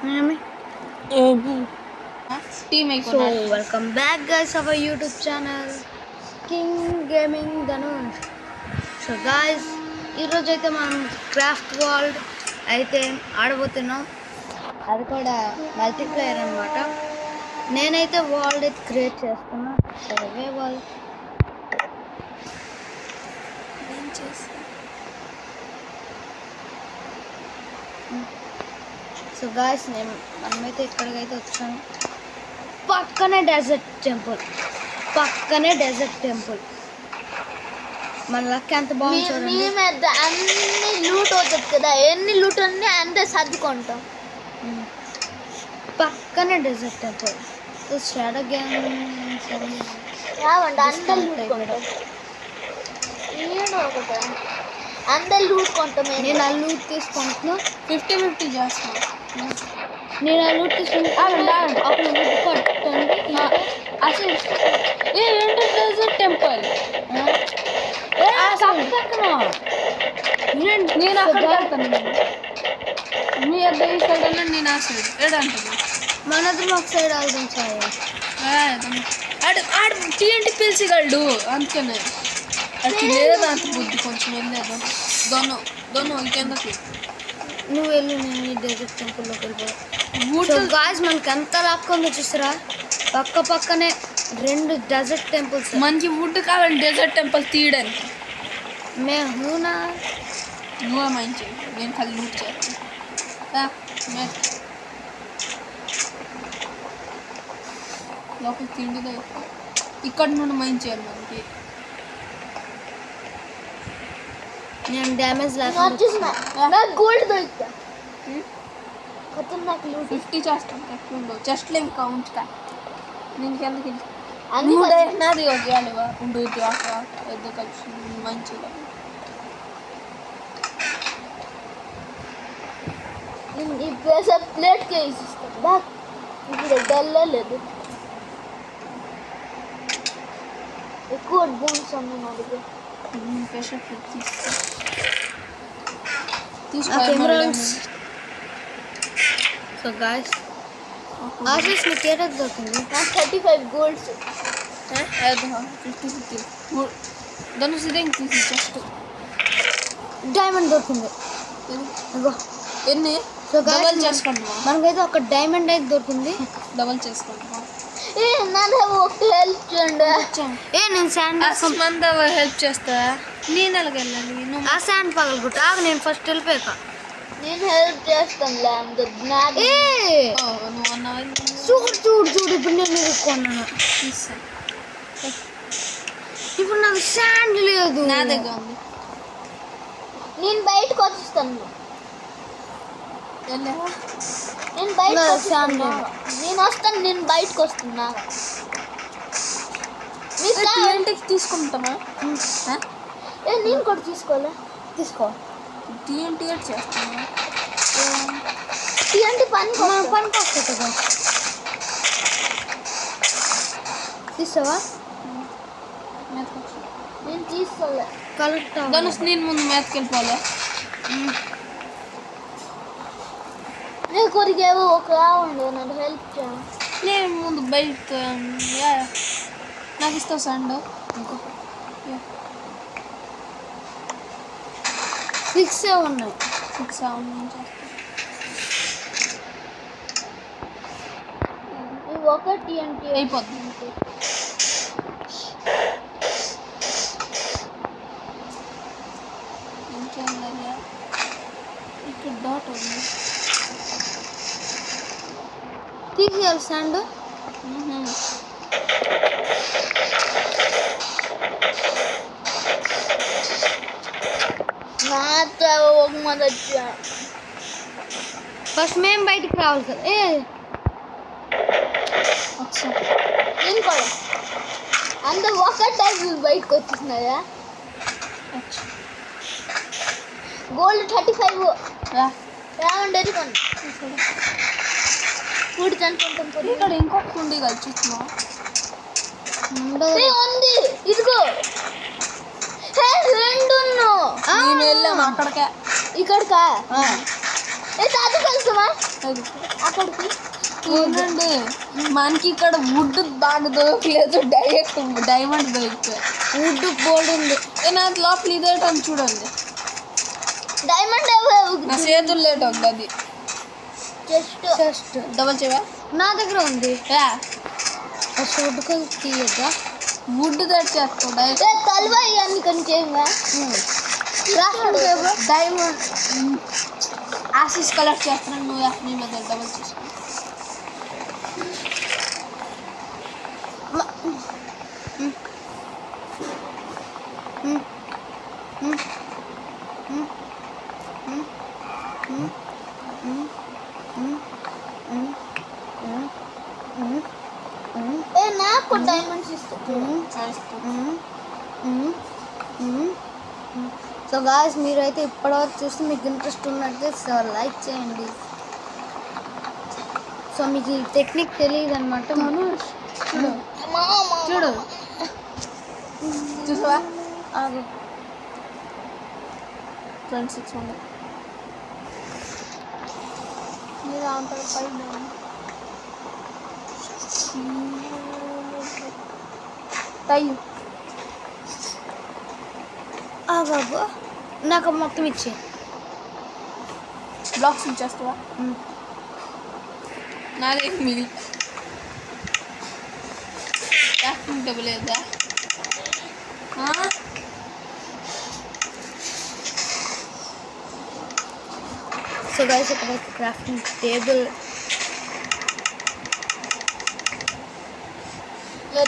So welcome back guys of our YouTube channel King Gaming Dhanush. So guys, ఈరోజు అయితే మనం craft world అయితే ఆడబోతున్నాం. అది కూడా మల్టీప్లేయర్ అన్నమాట. నేనైతే వరల్డ్ అయితే క్రియేట్ చేస్తున్నా. సర్వే వరల్డ్ సో గాయస్ మనమైతే ఇక్కడికైతే వచ్చాము. పక్కనే డెజర్ట్ టెంపుల్ మన లక్ ఎంత బాగుంది. అన్ని లూట్ అవుతుంది కదా, ఎన్ని లూట్ అన్నీ అంతే సర్దుకుంటాం. పక్కనే desert temple. So shadow gang రావండి, అందరు లూట్ కొంటాం. అందరు లూట్ కొంటాం. నేను ఆ లూట్ తీసుకుంటున్నా. 50-50 చేస్తాను. నేను ఆ లూట్ తీసుకుంటా. అప్పుడు లూట్ కొట్టండి. అసలు ఏంటి డెజర్ట్ టెంపుల్ పక్కన నేను అక్కడ వెళ్తాను. మీ అబ్బాయి సైడ్ అన్నా నేను ఆ సైడ్ ఏడంటుంది. మనది ఒక సైడ్ వెళ్దాం సార్. ఆడు టీఎన్టీ పిలిచిగలడు అందుకనే అది లేదా అంత బుద్ధి కొంచెం వెళ్ళేదు. దొను ఇంకెందుకు నువ్వు వెళ్ళి నేను ఈ డెజర్ట్ టెంపుల్లోకి వెళ్ళిపోయా. గాయస్ మనకి ఎంత లక్ ఉందో చూసారా, పక్కనే 2 డెజర్ట్ టెంపుల్స్. మనకి వుడ్ కావాలి డెజర్ట్ టెంపుల్ తీయడానికి. నువ్వే మంచి, నేను ఖాళీ లూట్ చేస్తాను. లోపల తిండిదే ఇక్కడ నుండి మైండ్ చేయాలి మనకి. నేను డ్యామేజ్ గోల్డ్ దొరుకుతా. నాకు 50 చేస్తాను. ఎట్లుండో చెస్ట్లో ఇంకా ఉంచుతా. నేను కిందకి నాది వదిలేవా ఉండు పెద్ద కలిసి మంచిగా. ఇప్పుడు ప్లేట్కి వేసిస్తాను. ఇప్పుడు డల్లలేదు ఎక్కువ బోన్స్ అన్నీ అడిగి ప్రెషర్ తీసుకో. సో గాయస్ ఆశీష్ నీకు ఏ రోజు దొరికింది? నాకు 35 గోల్డ్స్. 50-50 ధనుష్ ఇదే తీసి జస్ట్ డైమండ్ దొరికింది. ఎన్ని డబల్ చేసుకుంటున్నా. మనకైతే ఒక డైమండ్ అయితే దొరికింది. డబల్ చేసుకుంటున్నా. నన్ను ఒక హెల్ప్ చేయండి. నేను శాండ్ హెల్ప్ చేస్తా. నేను ఎలాగ వెళ్ళాలి? ఆ శాండ్ పగలగొట్టు. నేను ఫస్ట్ వెళ్ళిపోయాక నేను హెల్ప్ చేస్తాను. చూడు ఇప్పుడు నేను కొన్నాను. ఇప్పుడు నాకు శాండ్ లేదు. నా దగ్గర ఉంది. నేను బయటకు వచ్చిస్తాను. నేను బయటకు వస్తాను. నేను బయటకు వస్తున్నా. టీఎన్టీకి తీసుకుంటామా? నేను కూడా తీసుకో. టీఎన్టీ చేస్తాను. టీఎన్టీ పనికి వస్తుంది కదా. తీసావా? నేను తీసుకోలే. కలెక్ట్ ధనుష్ నేను ముందు మేతకెళ్ళిపోలే. నేను కొరికేవో ఒక ఉండు, నన్ను హెల్ప్ చేయాలి. నేను ముందు బయట నాకు ఇస్తావు సండు. ఇంకో 6 ఉన్నాయి. 6 ఇవి ఒకటి అంటే అయిపోతుంది. ఇంకేం లేదా? ఇక్కడ డాట్ ఉంది. తీసేయాలి శాండ్. ఫస్ట్ మేము బయటికి రావాలి కదా. నేను కూడా అందరు ఒక టైం బయటకు వచ్చేసినాయా? గోల్డ్ 35 రావండి. ఫుడ్ అనుకుంటాం. ఇక్కడ ఇంకొక ఉంది కలిసి ఉంది. ఇదిగో 2 నేను వెళ్ళాము అక్కడికే. ఇక్కడికా అక్కడికి చూడండి మనకి ఇక్కడ వుడ్ బాగా దొరకలేదు డైరెక్ట్ డైమండ్ దొరికితే వుడ్ బోల్డ్ ఉంది. నాకు లోపల ఇదేటని చూడండి డైమండ్ నా చేతులు లేట్ ఉంది అది జస్ట్ డబల్ చేయవా నా దగ్గర ఉంది. వుడ్ తీయద్దా వుడ్ దట్ చేస్తావు డైరెక్ట్ తలవా ఇవన్నీ కొంచెంగా డైమండ్ యాసిస్ కలెక్ట్ చేస్తున్నాను నువ్వు నీ మీద డబల్ చేసుకో నాకు డైమండ్స్ ఇస్తాను. సో గాయ్స్ మీరైతే ఇప్పటివరకు చూస్తే మీకు ఇంట్రెస్ట్ ఉన్నట్టే సో లైక్ చేయండి. సో మీకు ఈ టెక్నిక్ తెలియదు అనమాట. చూడు చూసావా 26 ఉంది మీరు అంత పైన టైం బాబు నాకు మొత్తం ఇచ్చే బ్లాక్స్ ఇచ్చేస్తావా నాదే మిగిలి డబుల్ లేదా సో గైస్ ఇక్కడైతే క్రాఫ్టింగ్ టేబుల్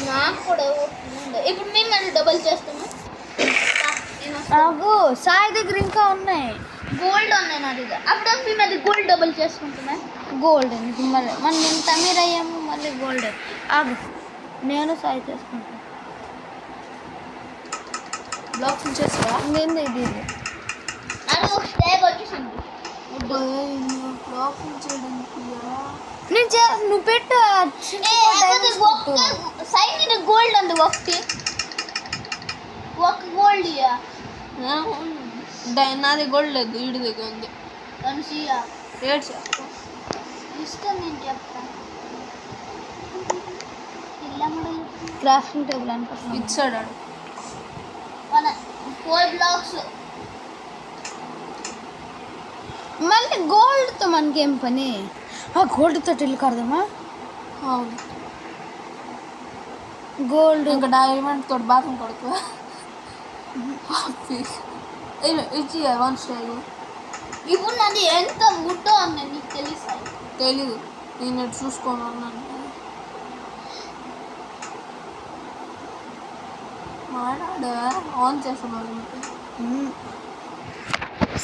నాకు కూడా ఇప్పుడు మేము మళ్ళీ డబల్ చేస్తాము. నాకు సాయి దగ్గర ఇంకా ఉన్నాయి గోల్డ్ ఉన్నాయి నా దగ్గర. అప్పుడు మేము అది గోల్డ్ డబల్ చేసుకుంటున్నా. గోల్డ్ ఎందుకు మళ్ళీ మనం నేను తమీర్ అయ్యాము మళ్ళీ గోల్డ్. ఆగు నేను సాయి చేసుకుంటాను. బ్లాక్స్ చేస్తావా నేను ఇది అది ఒక స్టాక్ వచ్చేసింది. బ్లాక్ చేయడానికి నువ్వు పెట్టు సైడ్ గోల్డ్ అంది ఒకటి ఒక గోల్డ్ నాది గోల్డ్ లేదు వీడి దగ్గర ఉంది రేట్ ఇష్టం నేను చెప్తాను. క్రాఫ్టింగ్ టేబుల్ అనుకుంటున్నాను ఇచ్చాడు మన 4 బ్లాక్స్ మళ్ళీ గోల్డ్తో మనకేం పని? గోల్డ్తో ఇల్లు కడదామా? అవును గోల్డ్ ఇంకా డైమండ్ తోటి బాత్రూమ్ కొడుకు ఇచ్చి వన్ స్టైల్. ఇప్పుడు నాది ఎంత వుడ్డో అన్నది నీకు తెలుసు? తెలీదు నేను చూసుకొని ఉన్నాను. మాట్లాడా ఆన్ చేస్తున్నాను.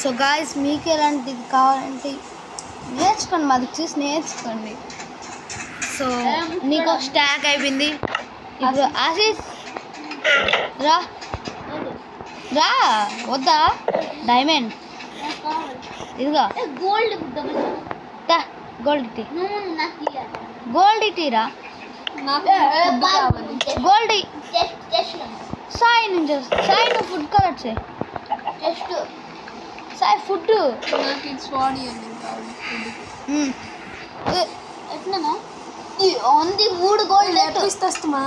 సో గాయస్ మీకు ఎలాంటిది కావాలంటే నేర్చుకోండి, మాది చూసి నేర్చుకోండి. సో నీకు స్టాక్ అయిపోయింది. ఇప్పుడు ఆశీష్ రా రా వద్దా డైమండ్ ఇదిగా గోల్డ్ గోల్డ్ ఇటీ గోల్డ్ ఇటీరా గోల్డ్ సాయి నుంచి సాయి నువ్వు ఫుడ్ కలెక్ట్ చేయి. సాయి ఫుడ్ ఎట్లా ఉంది 3 గోల్డ్ ఇస్తామా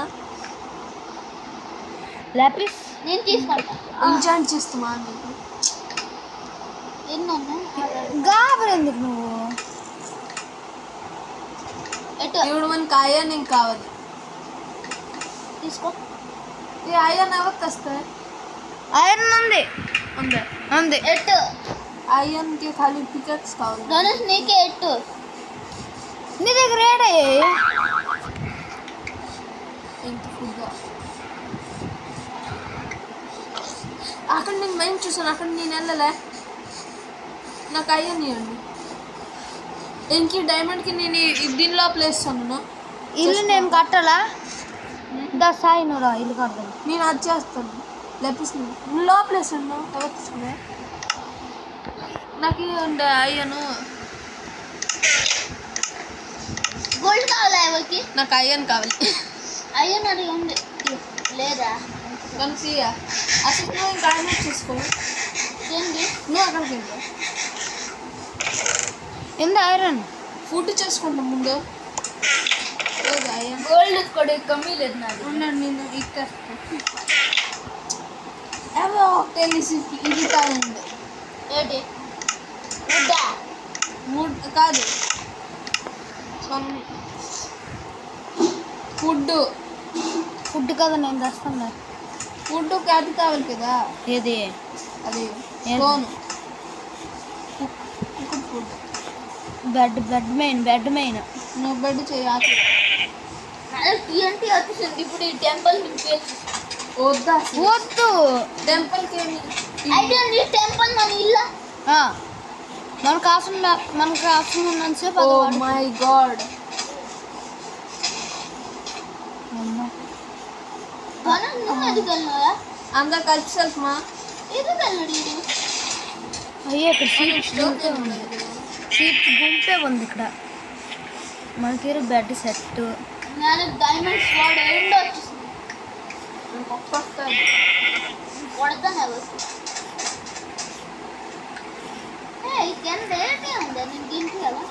లాపిస్ నేను తీసుకుంటా. ఎంజాయ్ చేస్తామా ఎన్ని గాబర్ ఎందుకు నువ్వు ఇప్పుడు మనకి ఐరన్ ఏం కావాలి తీసుకో. ఈ ఐరన్ ఎవరికి వస్తాయి? ఐరన్ ఉంది ఉంది ఉంది ఎట్టు ఐరన్కి ఖాళీ పికక్స్ కావాలి. ధనుష్ నీకే ఎట్టు నీ దగ్గర ఏడే ఇంత ఫుడ్ అక్కడ నేను మైండ్ చూసాను. అక్కడ నేను వెళ్ళలే. నాకు ఐరన్ ఇవ్వండి. ఇంక డైమండ్కి నేను దీనిలో ప్లేస్ అన్నాను. ఇల్లు నేను కట్టాలా? దా సాయి నువ్వు రా ఇల్లు కడతాను. నేను అది చేస్తాను. లేపిస్తున్నాను నువ్వు ప్లేస్ అన్నావు ఎవరు తీసుకున్నా? నాకు ఉండే అయ్యను గోల్డ్ కావాలా ఎవరికి? నాకు అయ్యన్ కావాలి. అయ్యన్ అది ఉంది లేదా కనుక అసలు నువ్వు ఇంకా ఆయన చూసుకో. ఏంటి నువ్వు అక్కడికి వెళ్తా ఎంత ఐరన్ ఫుడ్ చేసుకుంటాం ముందు గోల్డ్ కూడా కమ్మీ లేదు నాది. ఉండండి నేను ఇక్కడ ఏవో తెలిసి ఇది కాదండి ఏంటి ముద్దా కాదు ఫుడ్ ఫుడ్ కదా నేను తెస్తాను. ఫుడ్ అది కావాలి కదా ఏది అది ఏది? ఫోన్ ఫుడ్ బెడ్ మెయిన్ నువ్వు బెడ్ చేయాలి టీఎన్టీ వచ్చేసింది. ఇప్పుడు ఈ టెంపుల్ నింపేసి వద్దా వద్దు. టెంపుల్కి ఏమి అయితే ఈ టెంపుల్ మన ఇల్లు. మనకు అవసరం ఉన్నంతసేపు ఓ అది వాడు. మై గాడ్ మనం నువ్వు ఎందుకు వెళ్ళినావా? అందరు కలిసి వెళ్తున్నా ఎందుకు వెళ్ళాడు ఇది? అయ్యే ఇక్కడ సీట్స్ గుంపే ఉంది ఇక్కడ. మనకి బెడ్ సెట్. నేను డైమండ్స్ వాడు ఎండ్ వచ్చేసింది. కొడతాను ఎవరు కింద ఏంటి ఉందా? నేను దీనికి కదా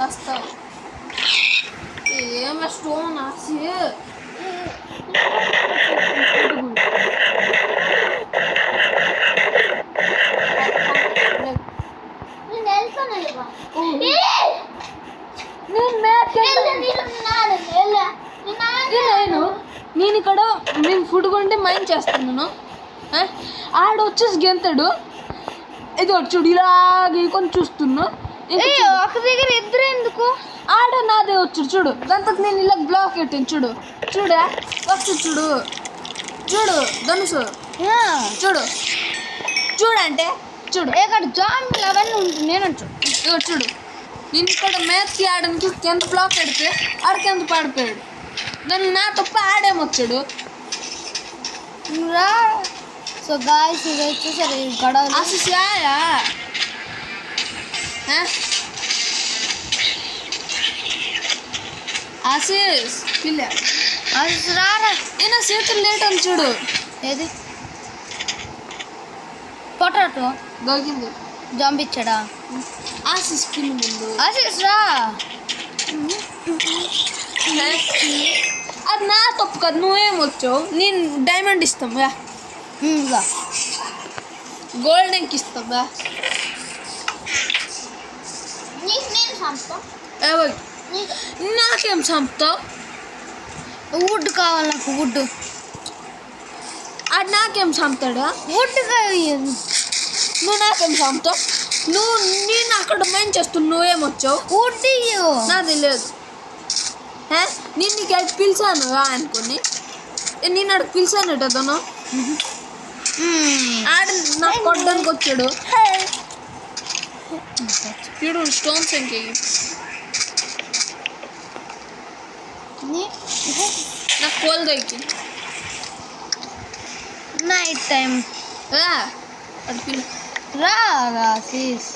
వస్తావు ఏమ స్టోన్ ఆసి నేను వెళ్తాను ఇవ్వ. నేను ఇక్కడ మేము ఫుడ్ కొంటే మైండ్ చేస్తున్నాను ఆడ వచ్చేసి గెంతాడు ఇది చూడు ఇలాగే కొని చూస్తున్నా ఒక దగ్గర ఇద్దరు ఎందుకు? ఆడ నాదే వచ్చాడు చూడు దాంతో నేను ఇలా బ్లాక్ పెట్టాను చూడు చూడా వస్తు చూడు చూడు ధనుసు చూడు చూడంటే చూడు ఇక్కడ జాంబీలు అవన్నీ ఉంటుంది. నేను ఇగో చూడు నేను ఇక్కడ మ్యాచ్కి ఆడడానికి ఎంత బ్లాక్ పెడితే ఆడికి ఎంత పడిపోయాడు దాన్ని నా తప్ప ఆడేమొచ్చాడు సో గాయస్ ఇది వచ్చేసరి గొడవ ఆశిషాయా ఆశీష్ పిల్ల రారా. ఏనా చేతులు లేట్ అని చూడు ఏది పొటాటో దొరికింది జాంబీ ఇచ్చాడా? ఆశీష్ పిల్ల ముందు ఆశీష్ రా. అది నా తప్పు కదా నువ్వేమొచ్చావు నేను డైమండ్ ఇస్తాం రా గోల్డెన్కి ఇస్తాం రా నీకు నేను చంపుతా. ఎవరు నాకేం చంపుతావు వుడ్ కావాలి నాకు. వుడ్ అది నాకేం చంపుతాడా వుడ్ నువ్వు నాకేం చంపుతావు నువ్వు నేను అక్కడ మైండ్ చేస్తున్నావు నువ్వేమొచ్చావు వుడ్ నాకు తెలియదు నేను నీకు అది పిలిచాను రా అనుకుని నేను అక్కడ పిలిచాను అతను ఆడ నాకు కొట్టడానికి వచ్చాడు చూడు స్టోన్స్ ఇంకేయి నాకు కోల్ దొరికి నైట్ టైం రా అది పిలు రా సీస్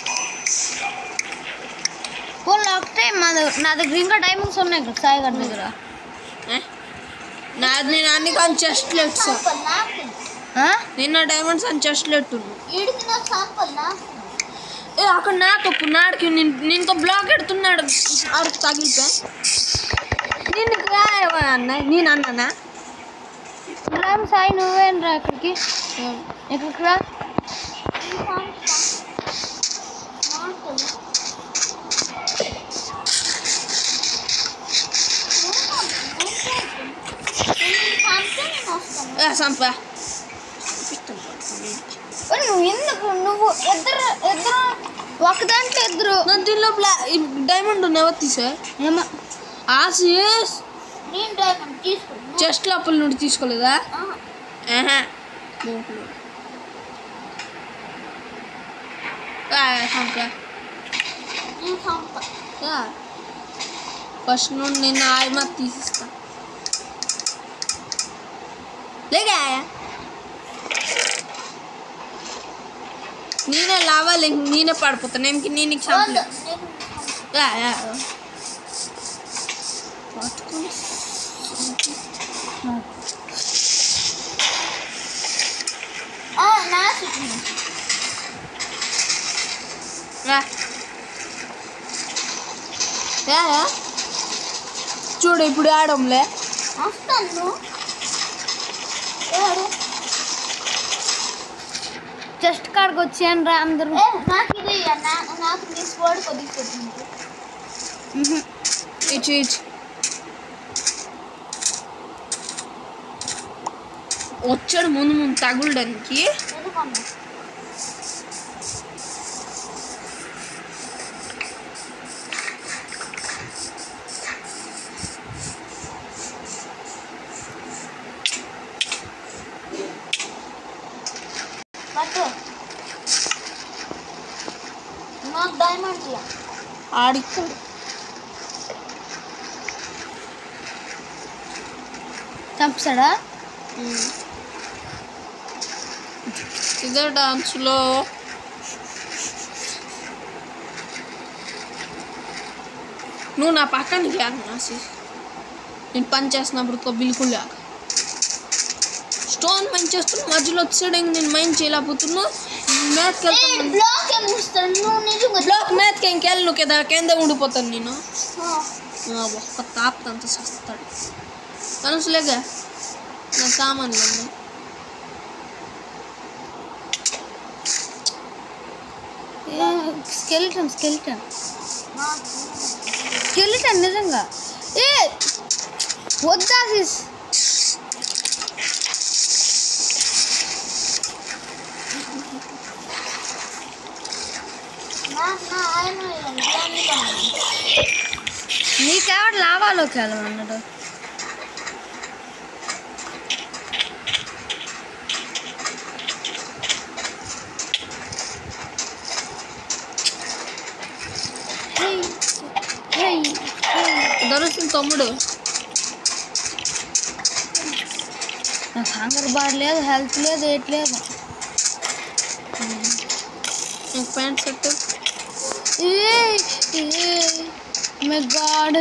పోనీ ఒకటే నా దగ్గర ఇంకా డైమండ్స్ ఉన్నాయి కదా సాయి గారి దగ్గర. నాది నేను అన్ని కానీ చెస్ట్లు ఎట్టు నిన్న డైమండ్స్ అని చెస్ట్లు ఎట్టున్నాను అక్కడ నా తప్పు నాడికి నీతో బ్లాక్ ఎడుతున్నాడు ఆడికి తగిలితే నేను రాయవా అన్న నేను అన్నానా రామ్ సాయి నువ్వేం రా ఇక్కడికి ఎక్కడికి రా. సంపా నువ్వు ఎందుకు నువ్వు ఇద్దరు ఒక దాంట్లో ఇద్దరు నా దీనిలో డైమండ్ ఉన్నావా తీసా ఏమో ఆశీష్ నేను డైమండ్ తీసుకున్నా. చెస్ట్ లోపల నుండి తీసుకోలేదా ఫస్ట్ నుండి నేను ఆయమ తీసిస్తా లేగా నేనే లావాలి నేనే పడిపోతాను నేను చంపలే చూడు ఇప్పుడు ఆడంలే వస్తాను చెస్ట్ కాడికి వచ్చాను రా అందరూ. నాకు ఇది నాకు నీ స్పోర్ట్ కొద్దిగా పెట్టింది. ఇచ్చి వచ్చాడు ముందు ముందు తగులడానికి. ఎందుకన్నా పట్టు నాకు డైమండ్ ఆడిస్తాడు. చంపుతాడా? ఇదే డాన్స్లో నువ్వు నా పక్కనికి ఆసి నేను పని చేస్తున్నప్పుడు బిల్కుల్ లేక స్టోన్ మైన్ చేస్తున్నా మధ్యలో వచ్చాడు. నేను మైన్ చేయలేకపోతున్నా. మ్యాథ్కి వెళ్తాను. బ్లాక్ ఏం ఇస్తాను నువ్వు నిజంగా బ్లాక్ మ్యాథ్కి ఇంకెళ్ళి నువ్వు కదా కింద ఉండిపోతాను నేను. ఒక్క తాపుతంత చేస్తాడు కనుసులేగా నా సామాన్లు ఉన్నాయి. స్కెలిటన్ నిజంగా. ఏ వద్దా సిస్. నీకెవడు లావాలోకి వెళ్ళమన్నాడు? దొరుకుతుంది తమ్ముడు. నాకు హంగర్ బార్ లేదు, హెల్త్ లేదు, ఏట్లేదు. నాకు ప్యాంట్ సెట్ మై గాడ్.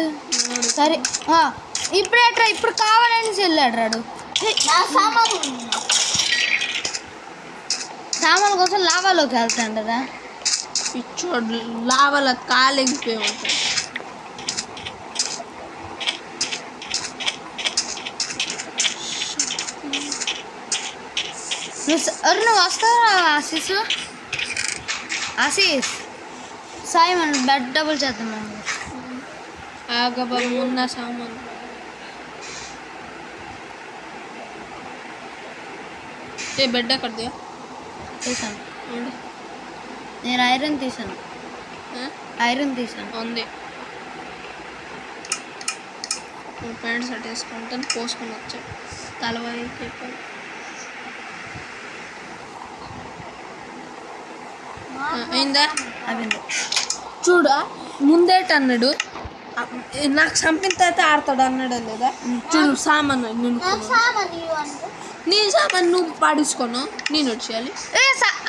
సరే ఇప్పుడేట్రా ఇప్పుడు కావాలని వెళ్ళాడు రాడు. నా సామాన్ల కోసం లావాలోకి వెళ్తాండరా. పిచ్చోడు లావాల కాలెగిపోయి ఉంటాడు. నువ్వు వస్తావా ఆశీస్? సాయి మనం బెడ్ డబుల్ చేద్దాం. ఆగబాబు ఉన్న సామాన్ ఏ బెడ్ ఎక్కడ తీసాను. నేను ఐరన్ తీసాను ఉంది. ప్యాంట్ షర్ట్ వేసుకుంటాను పోసుకొని వచ్చాడు. తలవాయి చెప్పాను. అయిందా? అవింది. చూడ ముందేట అన్నాడు నాకు చంపిన తర్వాత ఆడతాడు అన్నాడు లేదా? చూడు సామాను నీ సామాన్ నువ్వు పాడించుకోను నేను వచ్చేయాలి.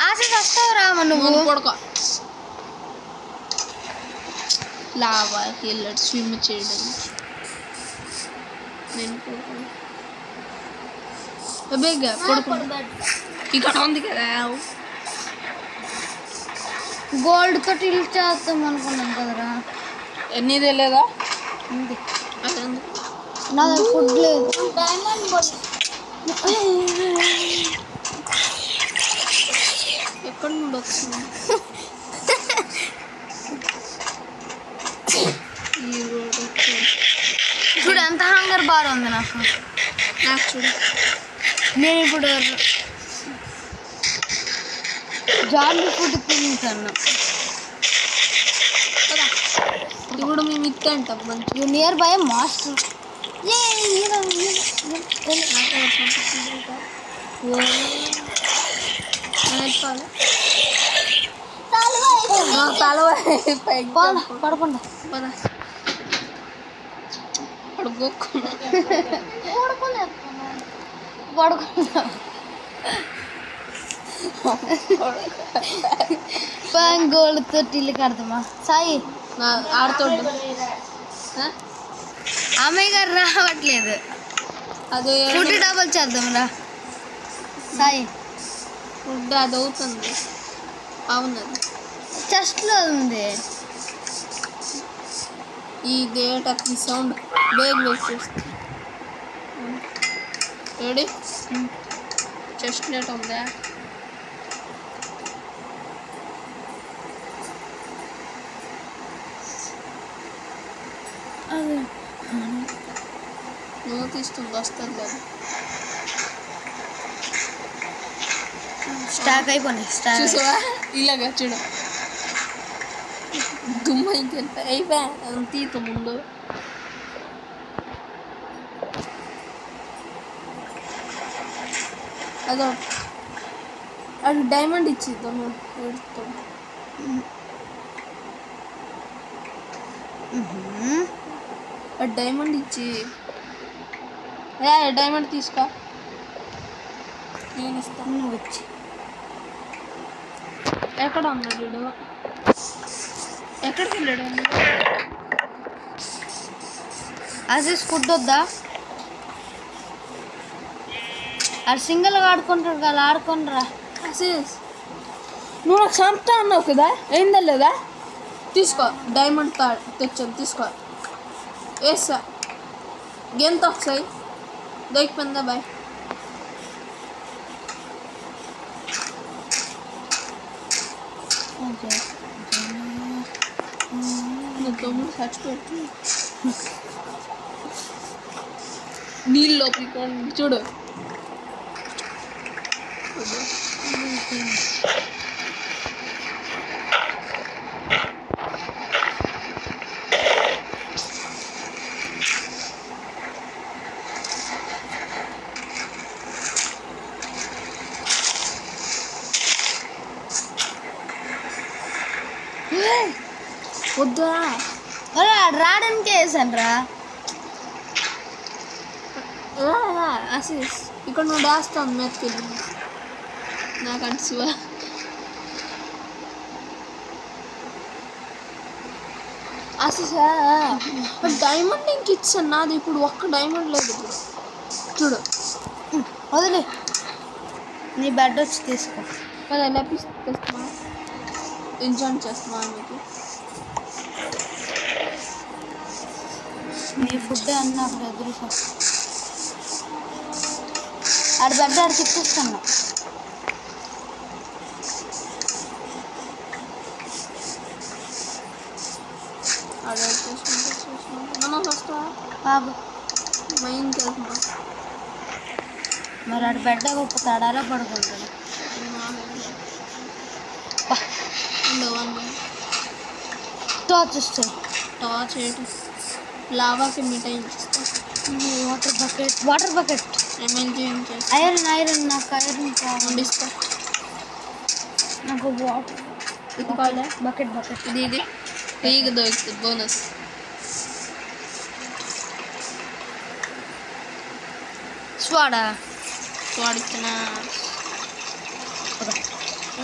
ఆశీస్ వస్తావు రామ నువ్వు కొడుకో. లావాకి వెళ్ళాడు స్విమ్ చేయడానికి. నేను బేగా కొడుకు ఇక్కడ ఉంది కదా. గోల్డ్ తోటి ఇల్లు చేద్దాం అనుకున్నాం కదరా. ఎన్ని తెలియదా? ఉంది. నా దగ్గర ఫుడ్ లేదు. ఎక్కడ నుండి వచ్చింది? చూడు ఎంత హంగర్ బార్ ఉంది నాకు. చూడు నేను ఇప్పుడు జాంబీ ఫుడ్ తింటాను. ఇప్పుడు మేము ఇస్తాంటాం మంచి నియర్ బై మాస్టర్. పడకుండా పడుకున్నా గోళ్ళతో ఇల్లు కడతామా సాయి? ఆడుతుండు అమ్మాయి గారు రావట్లేదు. అదే ఫుడ్ డబల్ చేద్దాం రా సాయి. ఫుడ్ అది అవుతుంది. అవునది చెస్ట్లో ఉంది. ఈ గేట్ ఈ సౌండ్ బేగ్ చేస్తుంది. రెడీ చెస్ట్ నెట్ ఉందా? నువ్వు తీస్తుంది వస్తుంది లేదు. స్టాక్ అయిపోయింది. స్టాక్ చూసావా ఇలాగా చూడు దుమ్మ ఇంకెంత అయిపోయా తీత ముందు. అదో అది డైమండ్ ఇచ్చిద్దాం పెడతాం. అది డైమండ్ ఇచ్చి డైమండ్ తీసుకో నేను ఇస్తాను. నువ్వు వచ్చి ఎక్కడ ఉన్నాడు వీడు? ఎక్కడికి వెళ్ళాడు? అసీస్ ఫుడ్ వద్దా? అది సింగిల్గా ఆడుకుంటాడు కదా, ఆడుకుంటారా. అసీస్ నువ్వు నాకు చంపుతా అన్నావు కదా, ఏందా లేదా? తీసుకో డైమండ్ తెచ్చాను తీసుకో. వేస్తా గెంత ఒకసారి దొరికిపోయిందా బాయ్. తమ్ముడు చచ్చిపోయి నీళ్ళు లోపలికి చూడు. వద్దా రావడానికి వేసాను రా. అసీస్ ఇక్కడ నువ్వు దాస్తాను మెత్తుకెళ్ళి నాకు అంటే శివ. అసీస్ డైమండ్ ఇంక ఇచ్చాను నాది ఇప్పుడు ఒక్క డైమండ్ లేదు. ఇప్పుడు చూడు వదిలే నీ బెడ్ వచ్చి తీసుకో. కదా ఎలా తెస్తున్నా ఎంజాయ్ చేస్తున్నా మీకు. నీ ఫుడ్ అన్నీ అక్కడ ఎదురుసా. ఆడ బెడ్ ఆడికి ఇప్పిస్తున్నా. అదే చేసుకుంటా వస్తా బాబు మైండ్ చేస్తున్నా. మరి ఆడ బెడ్ గొప్ప అలా పడుకుంటాడు. టార్చ్ ఇస్తాయి. టార్చ్ ఏంటి లావాకి మిఠాయి ఇస్తా. వాటర్ బకెట్ ఐరన్ నాకు ఐరన్ కావాలి. ఇస్తా నాకు వాటర్ ఇది కావాలా? బకెట్ ఇది ఫ్రీగా దొరుకుతుంది బోనస్. స్వాడా వాడిచ్చిన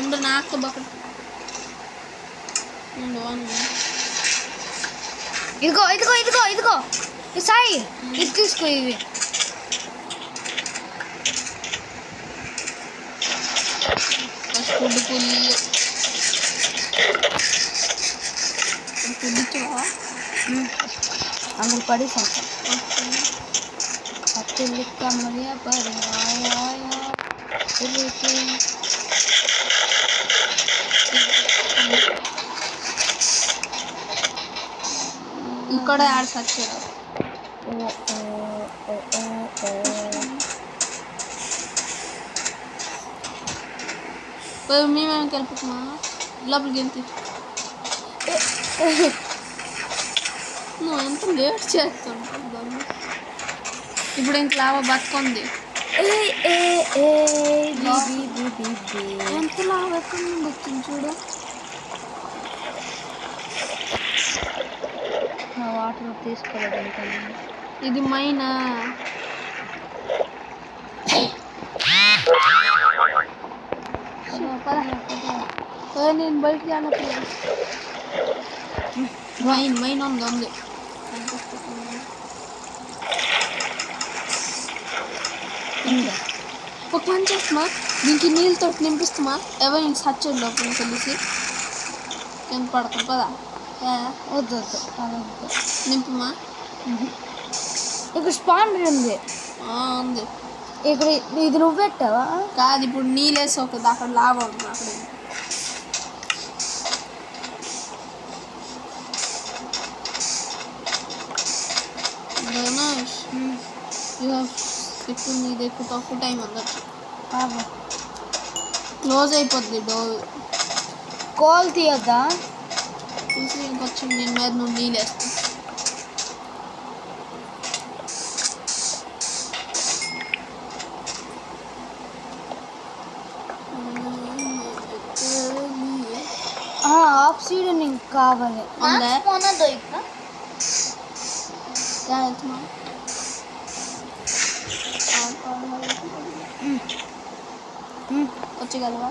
ఉండు నాకు బకెట్ ఇదిగో ఇదిగో ఇదిగో ఇదిగో సాయి ఇది తీసుకో. ఇవి ఫుడ్ ఇచ్చావా? అందులో పడేసాం. కమ్మలియా పడి ఇక్కడ యాడ్ సర్చ్ చేయడం. మేమేమి కలిపిమా లోపలికి ఎంత నువ్వు ఎంత లేట్ చేస్తావు. ఇప్పుడు ఇంక లావా బతుకుంది. ఎంత లావా ఎక్కడ నుండి వచ్చింది చూడు. వాటర్ తీసుకోలేదు. ఇది మైనా నేను బయటికి రానప్పుడు మైన్ ఉంది. ఒక పని చేస్తున్నా దీనికి నీళ్ళతో నింపిస్తామా ఎవరు ఇంక సచ్చేది లోపల తెలిసి కింద పడతాం పదా వద్దు వద్దు అలా వద్దు. నింపమా ఇక్కడ స్పాండర్ ఉంది. ఉంది ఇక్కడ ఇది నువ్వు పెట్టావా? కాదు ఇప్పుడు నీళ్ళేసి ఒకటి అక్కడ లాభం ఉంది అక్కడ ధనుష్ ఇప్పుడు నీది ఎక్కువ తక్కువ టైం అందచ్చు క్లోజ్ అయిపోద్ది డోర్ కాల్ తీయద్దా? తీసి ఇంకొచ్చి నేను మీద నువ్వు నీళ్ళు వేస్తా ఆక్సిజన్ ఇంక కావాలి. వచ్చగలవా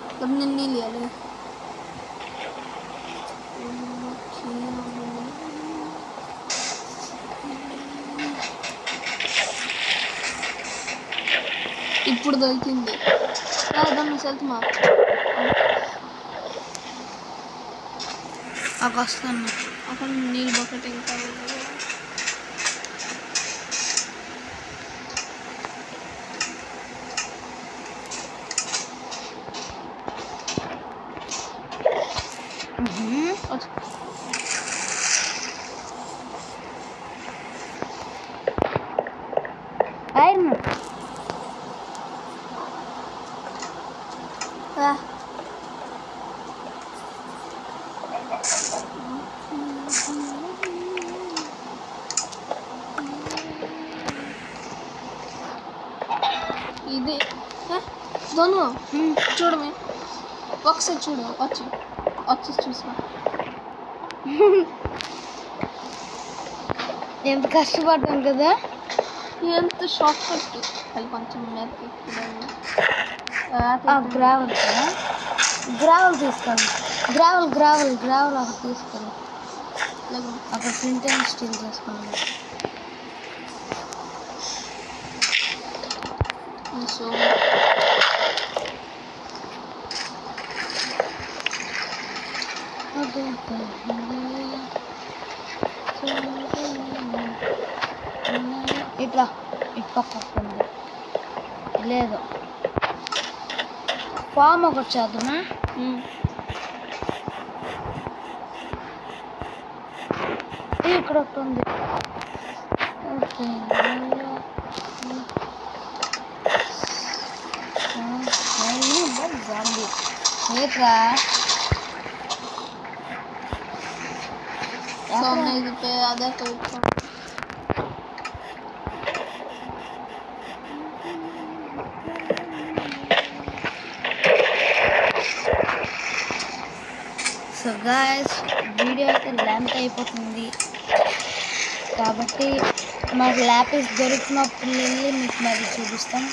ఇప్పుడు నేను నీళ్ళు ఇవ్వాలి ఇప్పుడు దొరికింది వెళ్తున్నా నాకు వస్తాను. అక్కడ నీళ్ళు బకెట్ ఇంకా ఇది దోను చూడమే ఒకసారి చూడు వచ్చి చూసా ఎంత కష్టపడ్డాం కదా. ఎంత షార్ట్ కట్ అది కొంచెం గ్రావెల్ తీసుకోండి. గ్రావెల్ అక్కడ తీసుకోండి. అక్కడ ఫ్లింట్ అండ్ స్టీల్ చేసుకోండి. సో ఇట్లా ఇటు పక్కండి లేదు ఫామ్ ఒకటి చేద్దామా? ఇక్కడ ఒకటి ఉంది. ఓకే జాంబీ ఏట్రా అదే సో గాయ్స్ వీడియో అయితే లెంత్ అయిపోతుంది కాబట్టి మాకు ల్యాపిస్ దొరికినప్పుడు వెళ్ళి మీకు మరి చూపిస్తాం.